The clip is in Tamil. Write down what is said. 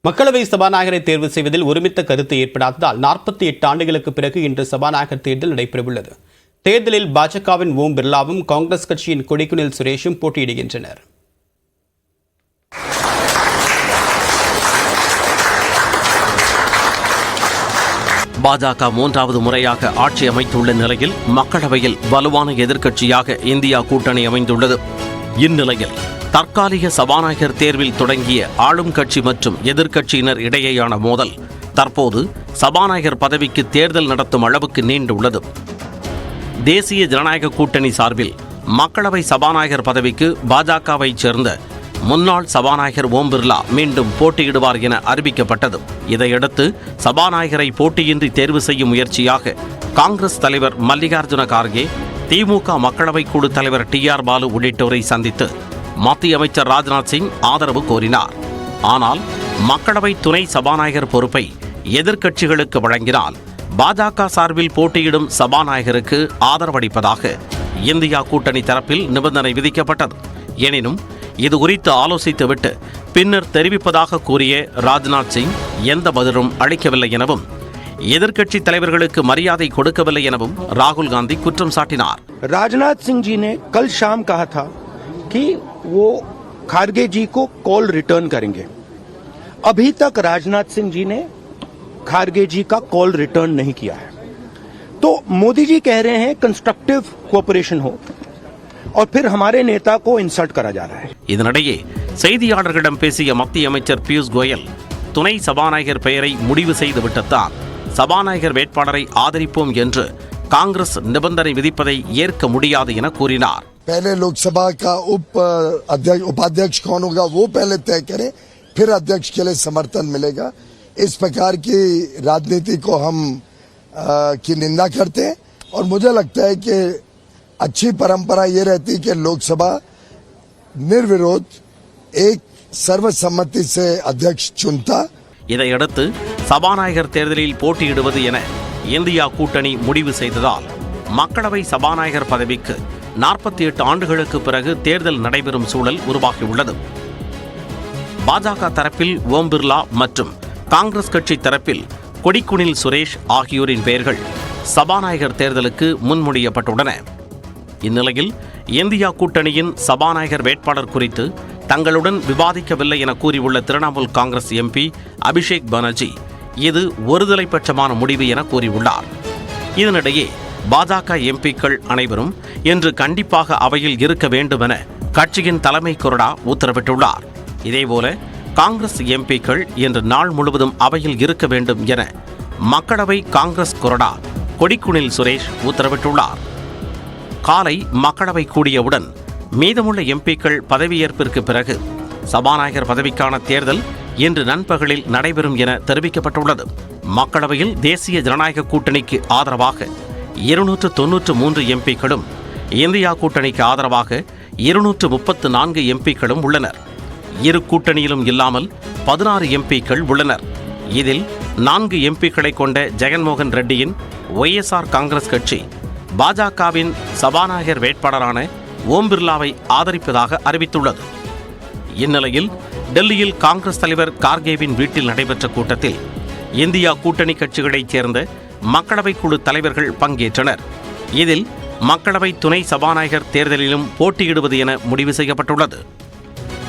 மக்களவை சபாநாயகரை தேர்வு செய்வதில் ஒருமித்த கருத்து ஏற்படாததால் 48 ஆண்டுகளுக்கு பிறகு இன்று சபாநாயகர் தேர்தல் நடைபெறவுள்ளது. தேர்தலில் பாஜகவின் ஓம் பிர்லாவும் காங்கிரஸ் கட்சியின் கொடிக்குனில் சுரேஷும் போட்டியிடுகின்றனர். பாஜக மூன்றாவது முறையாக ஆட்சி அமைத்துள்ள நிலையில் மக்களவையில் வலுவான எதிர்க்கட்சியாக இந்தியா கூட்டணி அமைந்துள்ளது. இந்நிலையில் தற்காலிக சபாநாயகர் தேர்வில் தொடங்கிய ஆளும் கட்சி மற்றும் எதிர்க்கட்சியினர் இடையேயான மோதல் தற்போது சபாநாயகர் பதவிக்கு தேர்தல் நடத்தும் அளவுக்கு நீண்டுள்ளது. தேசிய ஜனநாயக கூட்டணி சார்பில் மக்களவை சபாநாயகர் பதவிக்கு பாஜகவைச் சேர்ந்த முன்னாள் சபாநாயகர் ஓம் பிர்லா மீண்டும் போட்டியிடுவார் என அறிவிக்கப்பட்டது. இதையடுத்து சபாநாயகரை போட்டியின்றி தேர்வு செய்யும் முயற்சியாக காங்கிரஸ் தலைவர் மல்லிகார்ஜுன கார்கே, திமுக மக்களவை குழு தலைவர் TR பாலு உள்ளிட்டோரை சந்தித்து மத்திய அமைச்சர் ராஜ்நாத் சிங் ஆதரவு கோரினார். ஆனால் மக்களவை துணை சபாநாயகர் பொறுப்பை எதிர்க்கட்சிகளுக்கு வழங்கினால் பாஜக சார்பில் போட்டியிடும் சபாநாயகருக்கு ஆதரவளிப்பதாக இந்தியா கூட்டணி தரப்பில் நிபந்தனை விதிக்கப்பட்டது. எனினும் இதுகுறித்து ஆலோசித்துவிட்டு பின்னர் தெரிவிப்பதாக கூறிய ராஜ்நாத் சிங் எந்த பதிலும் அளிக்கவில்லை எனவும் எதிர்க்கட்சி தலைவர்களுக்கு மரியாதை கொடுக்கவில்லை எனவும் ராகுல் காந்தி குற்றம் சாட்டினார். ராஜ்நாத் சிங் जी ने कल शाम कहा था कि वो खारगे जी को कॉल रिटर्न करेंगे. अभी तक राजनाथ सिंह जी ने खारगे जी का कॉल रिटर्न नहीं किया है. तो मोदी जी कह रहे हैं कंस्ट्रक्टिव कोऑपरेशन हो और फिर हमारे नेता को इंसल्ट करा जा रहा है. இதனிடையே செய்தியாளர்களிடம் பேசிய மத்திய அமைச்சர் பியூஷ் கோயல் துணை சபாநாயகர் பெயரை முடிவு செய்துவிட்டுத்தான் சபாநாயகர் வேட்பாளரை ஆதரிப்போம் என்று காங்கிரஸ் நிபந்தனை விதிப்பதை ஏற்க முடியாது என கூறினார். पहले लोकसभा का उपाध्यक्ष कौन होगा वो पहले तय करें, फिर अध्यक्ष के लिए समर्थन मिलेगा. इस प्रकार की राजनीति को हम की निंदा करते हैं और मुझे लगता है कि अच्छी परंपरा ये रहती कि लोकसभा निर्विरोध एक सर्वसम्मति से अध्यक्ष चुनता. இதையடுத்து சபாநாயகர் தேர்தலில் போட்டியிடுவது என இந்தியா கூட்டணி முடிவு செய்ததால் மக்களவை சபாநாயகர் பதவிக்கு 48 ஆண்டுகளுக்கு பிறகு தேர்தல் நடைபெறும் சூழல் உருவாகியுள்ளது. பாஜக தரப்பில் ஓம் பிர்லா மற்றும் காங்கிரஸ் கட்சி தரப்பில் கொடிக்குனில் சுரேஷ் ஆகியோரின் பெயர்கள் சபாநாயகர் தேர்தலுக்கு முன்மொழியப்பட்டுள்ளன. இந்நிலையில் இந்தியா கூட்டணியின் சபாநாயகர் வேட்பாளர் குறித்து தங்களுடன் விவாதிக்கவில்லை என கூறியுள்ள திரிணாமுல் காங்கிரஸ் MP அபிஷேக் பானர்ஜி இது ஒருதலைப்பட்சமான முடிவு என கூறியுள்ளார். இதனிடையே பாஜக MPக்கள் அனைவரும் இன்று கண்டிப்பாக அவையில் இருக்க வேண்டும் என கட்சியின் தலைமை கொறடா உத்தரவிட்டுள்ளார். இதேபோல காங்கிரஸ் MPக்கள் இன்று நாள் முழுவதும் அவையில் இருக்க வேண்டும் என மக்களவை காங்கிரஸ் கொறடா கொடிக்குனில் சுரேஷ் உத்தரவிட்டுள்ளார். காலை மக்களவை கூடியவுடன் மீதமுள்ள MPக்கள் பதவியேற்பிற்கு பிறகு சபாநாயகர் பதவிக்கான தேர்தல் இன்று நண்பகலில் நடைபெறும் என தெரிவிக்கப்பட்டுள்ளது. மக்களவையில் தேசிய ஜனநாயக கூட்டணிக்கு ஆதரவாக 293 MPக்களும் இந்தியா கூட்டணிக்கு ஆதரவாக 234 MPக்களும் உள்ளனர். இரு கூட்டணியிலும் இல்லாமல் 16 MPக்கள் உள்ளனர். இதில் 4 MPக்களை கொண்ட ஜெகன்மோகன் ரெட்டியின் YSR காங்கிரஸ் கட்சி பாஜகவின் சபாநாயகர் வேட்பாளரான ஓம் பிர்லாவை ஆதரிப்பதாக அறிவித்துள்ளது. இந்நிலையில் டெல்லியில் காங்கிரஸ் தலைவர் கார்கேவின் வீட்டில் நடைபெற்ற கூட்டத்தில் இந்தியா கூட்டணி கட்சிகளைச் சேர்ந்த மக்களவை குழு தலைவர்கள் பங்கேற்றனர். இதில் மக்களவை துணை சபாநாயகர் தேர்தலிலும் போட்டியிடுவது என முடிவு செய்யப்பட்டுள்ளது.